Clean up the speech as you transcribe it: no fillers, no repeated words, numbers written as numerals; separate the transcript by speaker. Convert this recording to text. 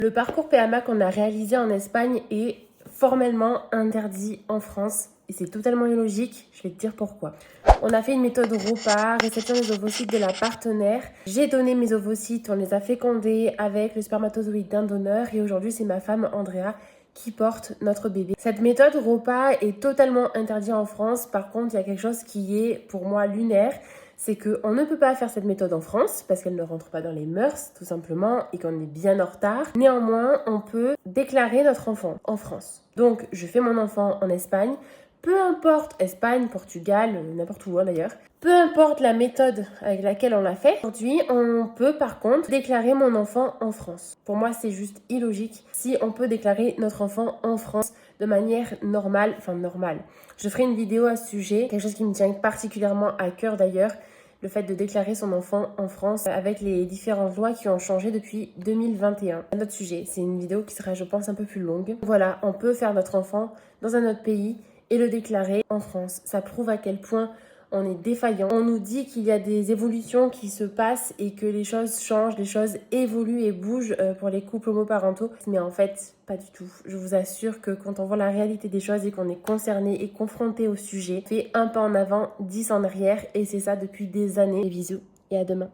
Speaker 1: Le parcours PMA qu'on a réalisé en Espagne est formellement interdit en France et c'est totalement illogique, je vais te dire pourquoi. On a fait une méthode ROPA, réception des ovocytes de la partenaire. J'ai donné mes ovocytes, on les a fécondés avec le spermatozoïde d'un donneur et aujourd'hui c'est ma femme Andrea qui porte notre bébé. Cette méthode ROPA est totalement interdite en France. Par contre, il y a quelque chose qui est pour moi lunaire. C'est qu'on ne peut pas faire cette méthode en France parce qu'elle ne rentre pas dans les mœurs, tout simplement, et qu'on est bien en retard. Néanmoins, on peut déclarer notre enfant en France. Donc, je fais mon enfant en Espagne. Peu importe, Espagne, Portugal, n'importe où d'ailleurs. Peu importe la méthode avec laquelle on l'a fait. Aujourd'hui, on peut par contre déclarer mon enfant en France. Pour moi, c'est juste illogique si on peut déclarer notre enfant en France de manière normale. Je ferai une vidéo à ce sujet, quelque chose qui me tient particulièrement à cœur d'ailleurs. Le fait de déclarer son enfant en France avec les différentes lois qui ont changé depuis 2021. Un autre sujet, c'est une vidéo qui sera je pense un peu plus longue. Voilà, on peut faire notre enfant dans un autre pays et le déclarer en France. Ça prouve à quel point on est défaillant. On nous dit qu'il y a des évolutions qui se passent et que les choses changent, les choses évoluent et bougent pour les couples homoparentaux. Mais en fait, pas du tout. Je vous assure que quand on voit la réalité des choses et qu'on est concerné et confronté au sujet, on fait un pas en avant, 10 en arrière et c'est ça depuis des années. Et bisous et à demain.